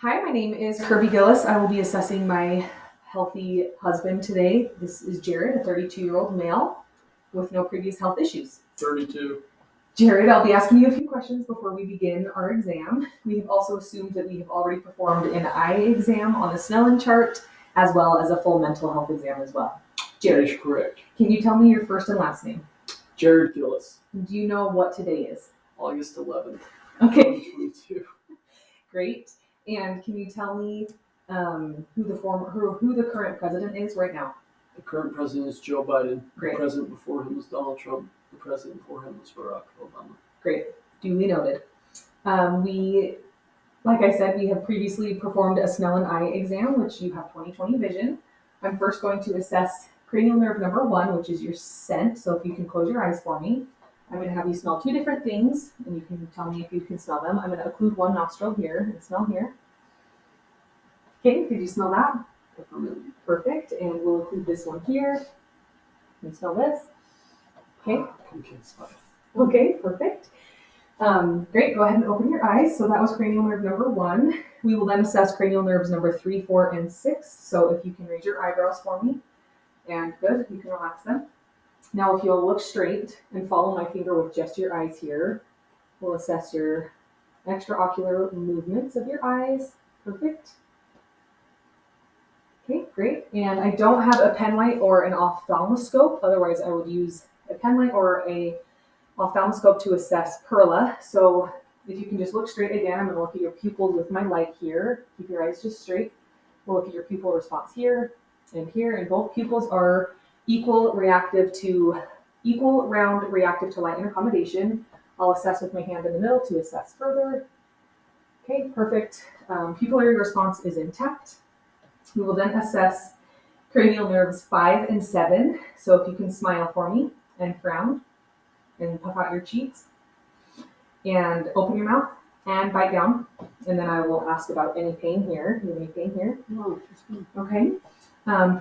Hi, my name is Kirby Gillis. I will be assessing my healthy husband today. This is Jared, a 32-year-old male with no previous health issues. 32. Jared, I'll be asking you a few questions before we begin our exam. We have also assumed that we have already performed an eye exam on the Snellen chart, as well as a full mental health exam as well. Jared, That is correct. can you tell me your first and last name? Jared Gillis. Do you know what today is? August 11th. Okay. 2022. Great. And can you tell me who the current president is right now? The current president is Joe Biden. Great. The president before him was Donald Trump. The president before him was Barack Obama. Great. Duly noted. Like I said, we have previously performed a Snellen eye exam, which you have 20/20 vision. I'm first going to assess cranial nerve number 1, which is your scent. So if you can close your eyes for me. I'm going to have you smell 2 different things, and you can tell me if you can smell them. I'm going to occlude one nostril here and smell here. Okay, did you smell that? Perfect. And we'll occlude this one here. And smell this. Okay. Okay, perfect. Great, go ahead and open your eyes. So that was cranial nerve number 1. We will then assess cranial nerves number 3, 4, and 6. So if you can raise your eyebrows for me. And good, you can relax them. Now, if you'll look straight and follow my finger with just your eyes here, we'll assess your extraocular movements of your eyes. Perfect. Okay, great. And I don't have a pen light or an ophthalmoscope. Otherwise, I would use a pen light or a ophthalmoscope to assess perla. So if you can just look straight again, I'm going to look at your pupils with my light here. Keep your eyes just straight. We'll look at your pupil response here, and both pupils are equal round reactive to light interaccommodation. I'll assess with my hand in the middle to assess further. Okay, perfect. Pupillary response is intact. We will then assess cranial nerves 5 and 7. So if you can smile for me and frown and puff out your cheeks and open your mouth and bite down. And then I will ask about any pain here. Do you have any pain here? No. Okay.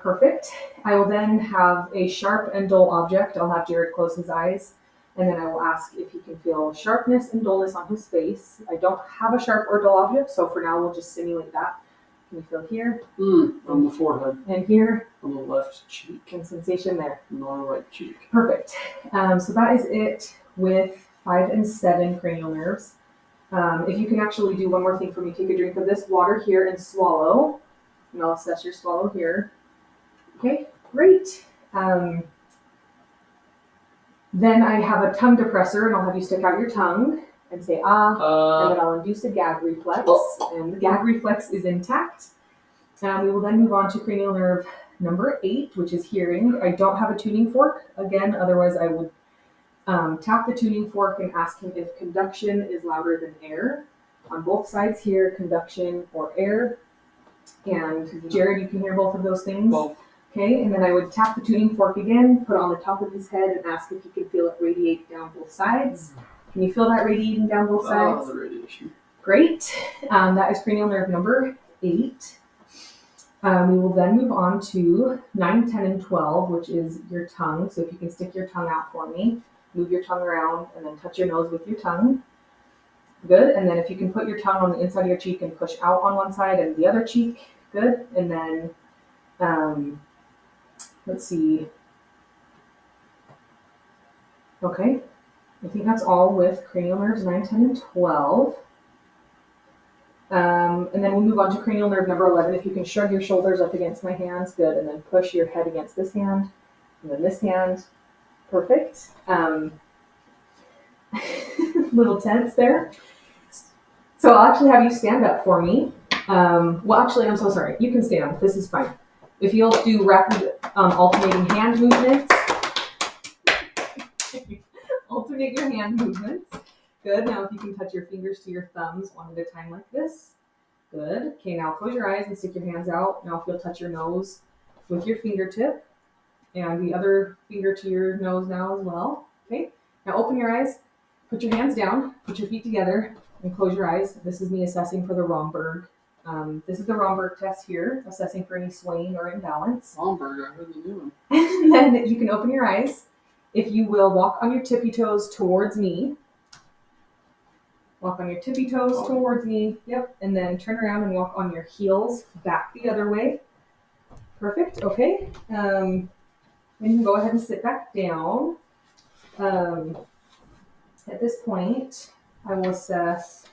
Perfect. I will then have a sharp and dull object. I'll have Jared close his eyes, and then I will ask if he can feel sharpness and dullness on his face. I don't have a sharp or dull object, so for now we'll just simulate that. Can you feel here? On the forehead. And here? On the left cheek. And sensation there. And on the right cheek. Perfect. So that is it with 5 and 7 cranial nerves. If you can actually do one more thing for me, take a drink of this water here and swallow. And I'll assess your swallow here. Okay, great. Then I have a tongue depressor, and I'll have you stick out your tongue and say and then I'll induce a gag reflex, and the gag reflex is intact. We will then move on to cranial nerve number 8, which is hearing. I don't have a tuning fork, again, otherwise I would tap the tuning fork and ask him if conduction is louder than air. On both sides here, conduction or air. And Jared, you can hear both of those things? Both. Okay, and then I would tap the tuning fork again, put it on the top of his head, and ask if you can feel it radiate down both sides. Can you feel that radiating down both sides? The radiation. Great. That is cranial nerve number 8. We will then move on to 9, 10, and 12, which is your tongue. So if you can stick your tongue out for me, move your tongue around, and then touch your nose with your tongue. Good. And then if you can put your tongue on the inside of your cheek and push out on one side and the other cheek. Good. And then, let's see. Okay. I think that's all with cranial nerves 9, 10, and 12. And then we'll move on to cranial nerve number 11. If you can shrug your shoulders up against my hands. Good. And then push your head against this hand. And then this hand. Perfect. Little tense there. So I'll actually have you stand up for me. Well, actually, I'm so sorry. You can stand. This is fine. If you'll do rapid alternating hand movements. Alternate your hand movements. Good. Now if you can touch your fingers to your thumbs one at a time like this. Good. Okay, now close your eyes and stick your hands out. Now if you'll touch your nose with your fingertip. And the other finger to your nose now as well. Okay. Now open your eyes. Put your hands down. Put your feet together. And close your eyes. This is me assessing for the Romberg. This is the Romberg test here, assessing for any swaying or imbalance. Romberg, I heard the new one. And then you can open your eyes. If you will walk on your tippy toes towards me. Walk on your tippy toes towards me. Yep. And then turn around and walk on your heels back the other way. Perfect. Okay. Then you can go ahead and sit back down. At this point, I will assess.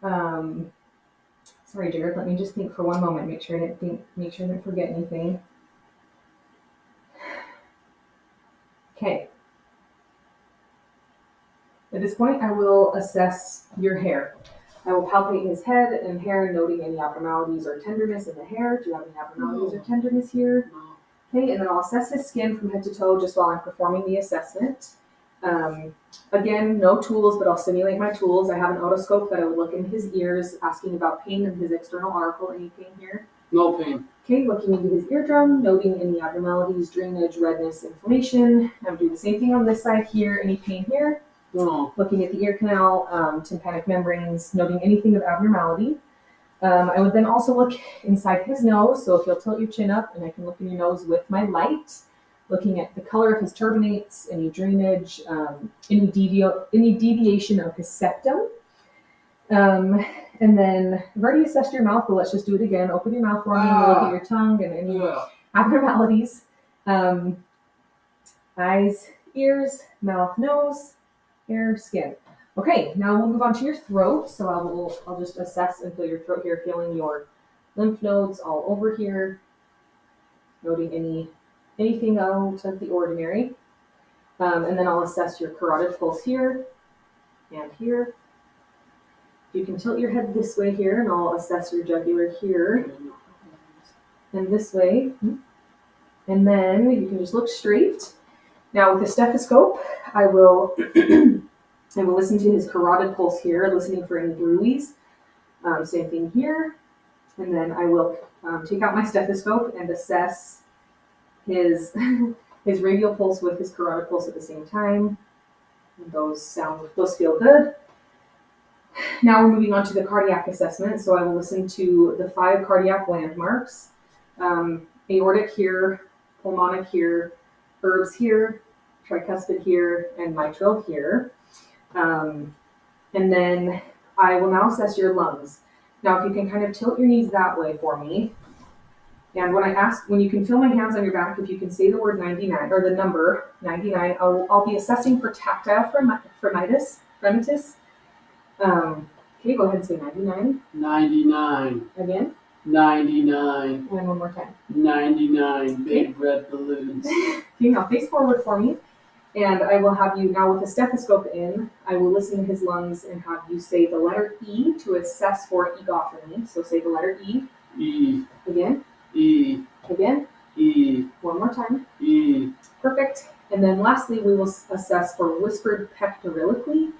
Sorry, Jared. Let me just think for one moment. Make sure I didn't forget anything. Okay. At this point, I will assess your hair. I will palpate his head and hair, noting any abnormalities or tenderness in the hair. Do you have any abnormalities or tenderness here? No. Okay, and then I'll assess his skin from head to toe just while I'm performing the assessment. Again, no tools, but I'll simulate my tools. I have an otoscope that I will look in his ears, asking about pain in his external auricle. Any pain here? No pain. Okay, looking into his eardrum, noting any abnormalities, drainage, redness, inflammation. I'm doing the same thing on this side here. Any pain here? No. Looking at the ear canal, tympanic membranes, noting anything of abnormality. I would then also look inside his nose, so if you'll tilt your chin up and I can look in your nose with my light, looking at the color of his turbinates, any drainage, any deviation of his septum. And then I've already assessed your mouth, but let's just do it again. Open your mouth for me and look at your tongue and any abnormalities. Eyes, ears, mouth, nose, hair, skin. Okay, now we'll move on to your throat. So I'll just assess and feel your throat here, feeling your lymph nodes all over here, noting anything out of the ordinary. And then I'll assess your carotid pulse here and here. You can tilt your head this way here, and I'll assess your jugular here and this way. And then you can just look straight. Now with the stethoscope, I will listen to his carotid pulse here, listening for any bruits. Same thing here. And then I will take out my stethoscope and assess his radial pulse with his carotid pulse at the same time. And those feel good. Now we're moving on to the cardiac assessment. So I will listen to the 5 cardiac landmarks. Aortic here, pulmonic here, herbs here, tricuspid here, and mitral here. And then I will now assess your lungs. Now, if you can kind of tilt your knees that way for me. And when you can feel my hands on your back, if you can say the word 99, or the number 99, I'll be assessing for tactile fremitus. Okay, go ahead and say 99. 99. Again. 99. And one more time. 99 big red balloons. Okay, now face forward for me. And I will have you, now with the stethoscope in, I will listen to his lungs and have you say the letter E to assess for egophony. So say the letter E. E. Again. E. Again. E. One more time. E. Perfect. And then lastly, we will assess for whispered pectoriloquy.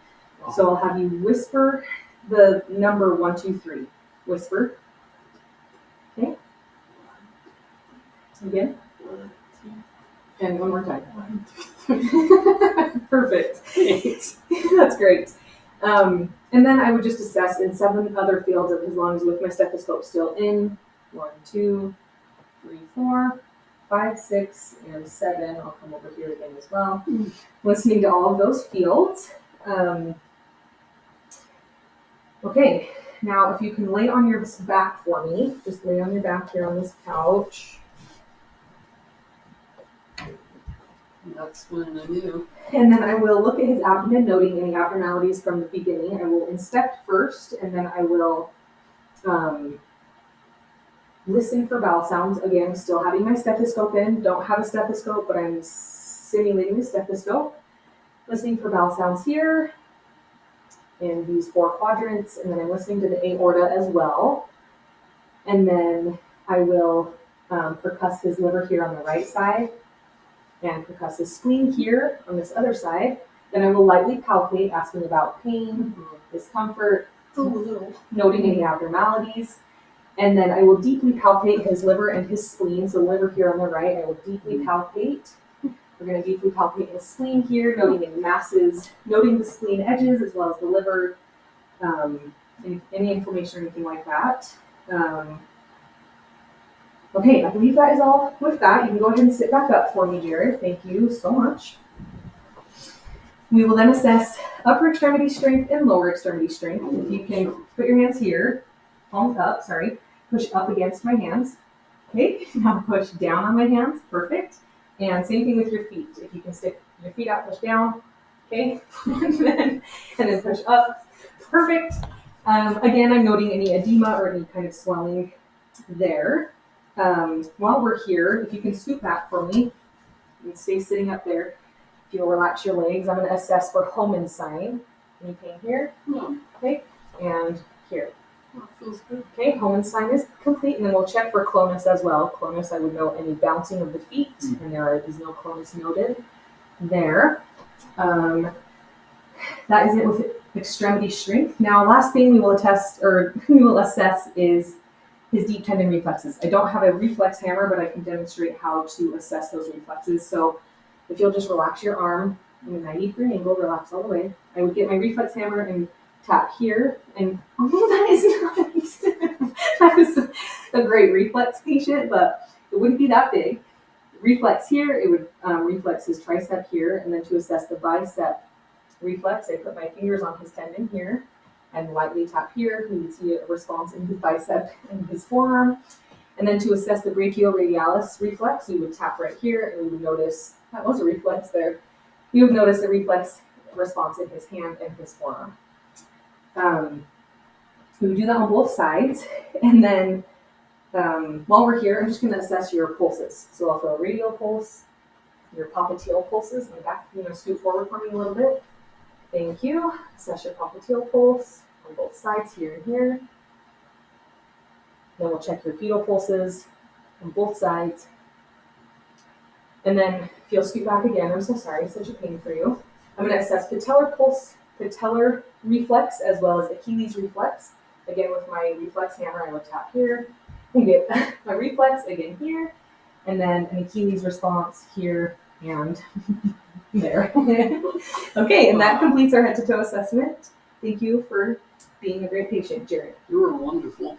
So I'll have you whisper the number 1, 2, 3. Whisper. Okay. Again. And one more time. Perfect. Thanks. That's great. And then I would just assess in 7 other fields of his lungs with my stethoscope still in. 1, 2, 3, 4, 5, 6, and 7. I'll come over here again as well. Listening to all of those fields. Okay, now if you can lay on your back for me, just lay on your back here on this couch. That's when I knew. And then I will look at his abdomen, noting any abnormalities from the beginning. I will inspect first, and then I will listen for bowel sounds. Again, still having my stethoscope in. Don't have a stethoscope, but I'm simulating a stethoscope. Listening for bowel sounds here in these 4 quadrants, and then I'm listening to the aorta as well. And then I will percuss his liver here on the right side, and percuss his spleen here on this other side. Then I will lightly palpate, asking about pain, discomfort, noting any abnormalities. And then I will deeply palpate his liver and his spleen. So liver here on the right, I will deeply palpate. We're going to deeply palpate his spleen here, noting any masses, noting the spleen edges as well as the liver, any inflammation or anything like that. Okay, I believe that is all with that. You can go ahead and sit back up for me, Jared. Thank you so much. We will then assess upper extremity strength and lower extremity strength. If you can put your hands here, palms up, push up against my hands. Okay, now push down on my hands, perfect. And same thing with your feet. If you can stick your feet out, push down, okay? and then push up, perfect. Again, I'm noting any edema or any kind of swelling there. While we're here, if you can scoot back for me, and stay sitting up there. If you'll relax your legs, I'm going to assess for Hohenstein. Any pain here? No. Okay, and here. Oh, feels good. Okay, Hohenstein is complete, and then we'll check for clonus as well. Clonus, I would note any bouncing of the feet, and there is no clonus noted there. That is it with extremity strength. Now, last thing we will assess is his deep tendon reflexes. I don't have a reflex hammer, but I can demonstrate how to assess those reflexes. So if you'll just relax your arm in a 90-degree angle, relax all the way. I would get my reflex hammer and tap here, and that is nice. That was a great reflex patient, but it wouldn't be that big. Reflex here, it would reflex his tricep here, and then to assess the bicep reflex, I put my fingers on his tendon here and lightly tap here. You would see a response in his bicep and his forearm. And then to assess the brachioradialis reflex, you would tap right here, and you would notice that was a reflex there. You would notice a reflex response in his hand and his forearm. We would do that on both sides, and then while we're here, I'm just going to assess your pulses. So I'll feel a radial pulse, your popliteal pulses in the back. Scoot forward for me a little bit. Thank you. Assess your popliteal pulse on both sides, here and here. Then we'll check your pedal pulses on both sides. And then if you'll scoot back again, I'm so sorry, it's such a pain for you. I'm going to assess patellar pulse, patellar reflex, as well as Achilles reflex. Again, with my reflex hammer, I will tap here and get my reflex again here, and then an Achilles response here and there. Okay, and that completes our head to toe assessment. Thank you for being a great patient, Jared. You were wonderful.